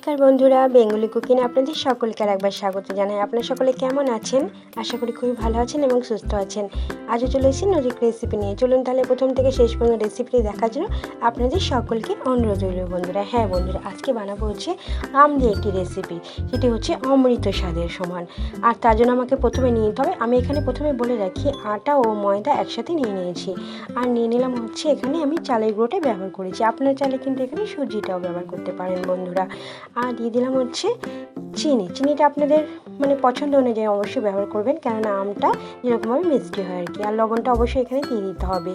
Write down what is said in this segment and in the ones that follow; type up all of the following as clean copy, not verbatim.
নমস্কার বন্ধুরা, Bengali cooking আপনাদের সকলকে আরেকবার স্বাগত জানাই। আপনারা সকলে কেমন আছেন? আশা করি খুবই ভালো আছেন এবং সুস্থ আছেন। আজও চলে এসেছি নতুন রেসিপি নিয়ে। চলুন তাহলে প্রথম থেকে শেষ পর্যন্ত রেসিপিটি দেখার জন্য আপনাদের সকলকে অনুরোধ রইল বন্ধুরা। হ্যাঁ বন্ধুরা, আজকে বানাবো হচ্ছে আম দিয়ে একটি রেসিপি, সেটি হচ্ছে অমৃত স্বাদের সমান। আর তার জন্য আমাকে প্রথমে নিয়ে নিতে হবে, আমি এখানে প্রথমে বলে রাখি আটা ও ময়দা একসাথে নিয়ে নিয়েছি। আর নিয়ে নিলাম হচ্ছে এখানে আমি চালের গুঁড়োটা ব্যবহার করেছি, আপনারা চাইলে কিন্তু এখানে সুজিটাও ব্যবহার করতে পারেন বন্ধুরা। আর দিয়ে দিলাম হচ্ছে চিনিটা আপনাদের পছন্দ অনুযায়ী অবশ্যই ব্যবহার করবেন, কেননা আমটা যেরকমভাবে মিষ্টি হয় আর কি। আর লবণটা অবশ্যই এখানে দিয়ে দিতে হবে।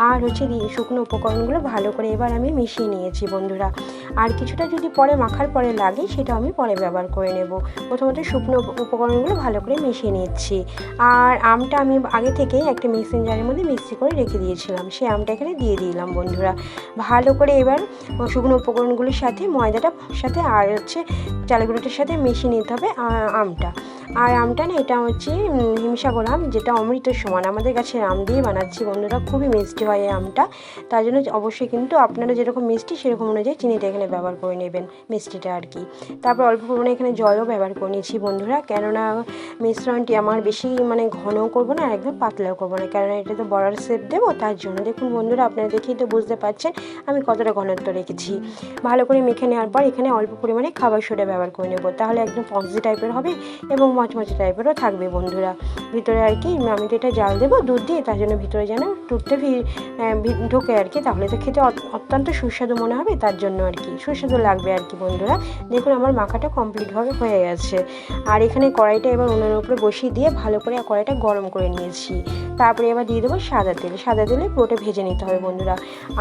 আর হচ্ছে শুকনো উপকরণগুলো ভালো করে এবার আমি মিশিয়ে নিয়েছি বন্ধুরা। আর কিছুটা যদি পরে মাখার পরে লাগে সেটা আমি পরে ব্যবহার করে নেব। প্রথমত শুকনো উপকরণগুলো ভালো করে মিশিয়ে নিচ্ছি। আর আমটা আমি আগে থেকেই একটা মিক্সিং জারের মধ্যে মিক্সি করে রেখে দিয়েছিলাম, সেই আমটা এখানে দিয়ে দিলাম বন্ধুরা। ভালো করে এবার শুকনো উপকরণগুলির সাথে ময়দাটার সাথে আর হচ্ছে চালের গুঁড়োটার সাথে মিশিয়ে নিতে হবে আমটা। আর আমটা না, এটা হচ্ছে হিমসাগর আম, যেটা অমৃতের সমান। আমাদের গাছের আম দিয়ে বানাচ্ছি বন্ধুরা, খুবই মিষ্টি হয় এই আমটা। তার জন্য অবশ্যই কিন্তু আপনারা যেরকম মিষ্টি সেরকম অনুযায়ী চিনিটা এখানে ব্যবহার করে নেবেন, মিষ্টিটা আর কি। তারপর অল্প পরিমাণে এখানে জলও ব্যবহার করে নিয়েছি বন্ধুরা, কেননা মিশ্রণটি আমার বেশি ঘনও করবো না আর একদম পাতলাও করবো না, কেননা এটা তো বড়ার শেপ দেবো। তার জন্য দেখুন বন্ধুরা, আপনারা দেখেই তো বুঝতে পারছেন আমি কতটা ঘনত্ব রেখেছি। ভালো করে মেখে নেওয়ার পর এখানে অল্প পরিমাণে খাবার সোডা ব্যবহার করে নেবো, তাহলে একদম পঞ্জি টাইপের হবে এবং মচমচে টাইপেরও থাকবে বন্ধুরা। ভিতরে আর কি আমি তো এটা জাল দেবো দুধ দিয়ে, তার জন্য ভিতরে যেন দুধটা ঢোকে আর কি, তাহলে তো খেতে অত্যন্ত সুস্বাদু মনে হবে, তার জন্য আর কি সুস্বাদু লাগবে আর কি বন্ধুরা। দেখুন আমার মাখাটা কমপ্লিটভাবে হয়ে গেছে। আর এখানে কড়াইটা এবার উনুনের উপরে বসিয়ে দিয়ে ভালো করে কড়াইটা গরম করে নিয়েছি। তারপরে এবার দিয়ে দেবো সাদা তেলে পুরোটা ভেজে নিতে হবে বন্ধুরা।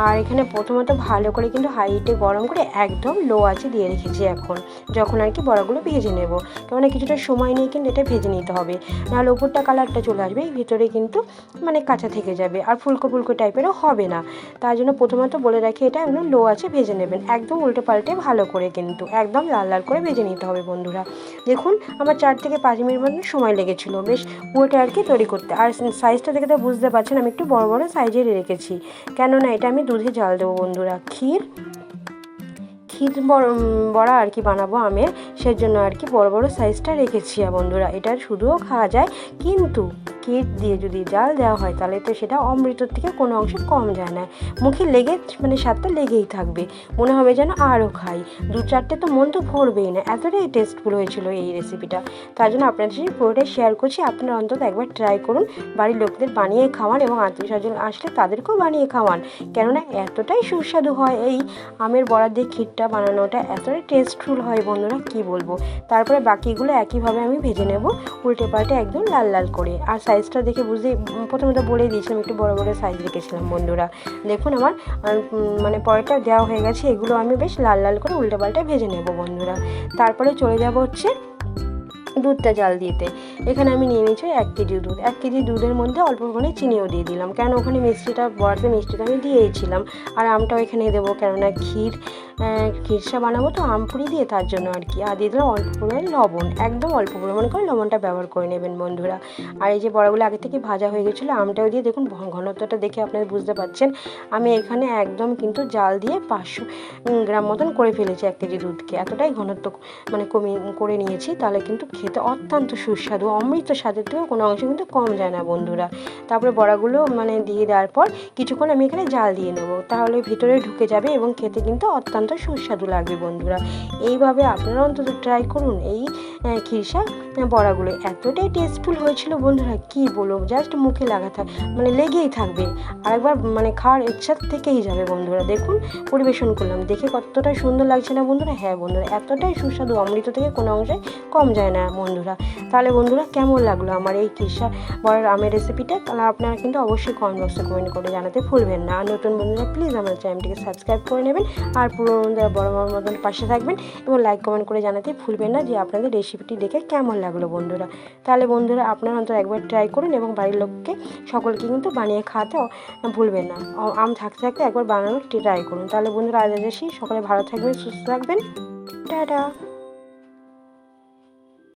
আর এখানে প্রথমত ভালো করে কিন্তু হাইটে গরম করে একদম লো আঁচে দিয়ে রেখেছি এখন, যখন আর কি বড়াগুলো ভেজে নেব, কেননা কিছুটা সময় নিয়ে কিন্তু এটা ভেজে নিতে হবে, নাহলে উপরটা কালারটা চলে আসবে, ভিতরে কিন্তু কাঁচা থেকে যাবে আর ফুলকো ফুলকো টাইপেরও হবে না। তার জন্য প্রথমত বলে রাখি এটা একদম লো আঁচে ভেজে নেবেন, একদম উল্টে পাল্টে ভালো করে কিন্তু একদম লাল লাল করে ভেজে নিতে হবে বন্ধুরা। দেখুন আমার 4 থেকে 5 মিনিট মতো সময় লেগেছিল বেশ পুরোটা আর কি তৈরি করতে। আর সাইজটা দেখে তো বুঝতে পারছেন আমি একটু বড় বড় সাইজের রেখেছি, কেননা এটা আমি দুধে জাল দেবো বন্ধুরা। ক্ষীর বড়া আর কি বানাবো আমের, সেজন্য আর কি বড় বড় সাইজটা রেখেছি বন্ধুরা। এটা শুধুও খাওয়া যায়, কিন্তু ক্ষীর দিয়ে যদি জাল দেওয়া হয় তাহলে তো সেটা অমৃতর থেকে কোনো অংশে কম যায় না, মুখে লেগে স্বাদটা লেগেই থাকবে, মনে হবে যেন আরও খাই। 2-4টে তো মন তো ভরবেই না, এতটাই টেস্টফুল হয়েছিল এই রেসিপিটা। তার জন্য আপনাদের সাথে পুরোটাই শেয়ার করছি, আপনারা অন্তত একবার ট্রাই করুন, বাড়ির লোকদের বানিয়ে খাওয়ান এবং আত্মীয় স্বজন আসলে তাদেরকেও বানিয়ে খাওয়ান, কেননা এতটাই সুস্বাদু হয় এই আমের বড়া দিয়ে ক্ষীরটা বানানোটা, এতটাই টেস্টফুল হয় বন্ধুরা কি বলবো। তারপরে বাকিগুলো একইভাবে আমি ভেজে নেব উল্টে পাল্টে একদম লাল লাল করে। আর সাইজটা দেখে প্রথমে তো বলেই দিয়েছিলাম একটু বড় বড় সাইজ রেখেছিলাম বন্ধুরা। দেখুন আমার পরেরটা দেওয়া হয়ে গেছে, এগুলো আমি বেশ লাল লাল করে উল্টে পাল্টে ভেজে নেব বন্ধুরা। তারপরে চলে যাব হচ্ছে দুধটা জাল দিতে। এখানে আমি নিয়ে নিয়েছি 1 কেজি দুধ। 1 কেজি দুধের মধ্যে অল্প পরিমাণে চিনিও দিয়ে দিলাম, কেন ওখানে বড়াতে মিষ্টিটা আমি দিয়েছিলাম। আর আমটাও এখানে দেবো, কেননা ক্ষীরসা বানাবো তো আম পুরি দিয়ে, তার জন্য আর কি। আর দিয়ে দিলাম অল্প পরিমাণে লবণ, একদম অল্প পরিমাণে করে লবণটা ব্যবহার করে নেবেন বন্ধুরা। আর এই যে বড়াগুলো আগে থেকে ভাজা হয়ে গেছিলো, আমটাও দিয়ে দেখুন ঘনত্বটা দেখে আপনারা বুঝতে পারছেন আমি এখানে একদম কিন্তু জাল দিয়ে 500 গ্রাম মতন করে ফেলেছি 1 কেজি দুধকে, এতটাই ঘনত্ব করে নিয়েছি, তাহলে কিন্তু খেতে অত্যন্ত সুস্বাদু, অমৃত স্বাদের থেকেও কোনো অংশ কিন্তু কম যায় না বন্ধুরা। তারপরে বড়াগুলো দিয়ে দেওয়ার পর কিছুক্ষণ আমি এখানে জাল দিয়ে নেব, তাহলে ভিতরে ঢুকে যাবে এবং খেতে কিন্তু অত্যন্ত সুস্বাদু লাগবে বন্ধুরা। এইভাবে আপনারা অন্তত ট্রাই করুন এই ক্ষীরসা বড়াগুলো, এতটাই টেস্টফুল হয়েছিল বন্ধুরা কি বলবো, জাস্ট মুখে লেগেই থাকবে, আরেকবার খাওয়ার ইচ্ছা থেকেই যাবে বন্ধুরা। দেখুন পরিবেশন করলাম, দেখে কতটা সুন্দর লাগছে না বন্ধুরা? হ্যাঁ বন্ধুরা, এতটাই সুস্বাদু, অমৃত থেকে কোনো অংশে কম যায় না বন্ধুরা। তাহলে বন্ধুরা কেমন লাগলো আমার এই ক্ষীরসা বড়ার আমের রেসিপিটা? তাহলে আপনারা কিন্তু অবশ্যই কমেন্ট বক্সে কমেন্ট করে জানাতে ভুলবেন না। আর নতুন বন্ধুরা প্লিজ আমার চ্যানেলটিকে সাবস্ক্রাইব করে নেবেন, আর পুরো বন্ধুরা বড় মতন পাশে থাকবেন এবং লাইক কমেন্ট করে জানাতে ভুলবেন না যে আপনাদের রেসিপিটি দেখে কেমন লাগলো বন্ধুরা। তাহলে বন্ধুরা আপনারা অন্তত একবার ট্রাই করুন এবং বাড়ির লোককে সকলকে কিন্তু বানিয়ে খাওয়াতে ভুলবেন না। আম থাকতে থাকতে একবার বানানোর ট্রাই করুন। তাহলে বন্ধুরা আজ আসি, সকলে ভালো থাকবেন, সুস্থ থাকবেন, টাটা।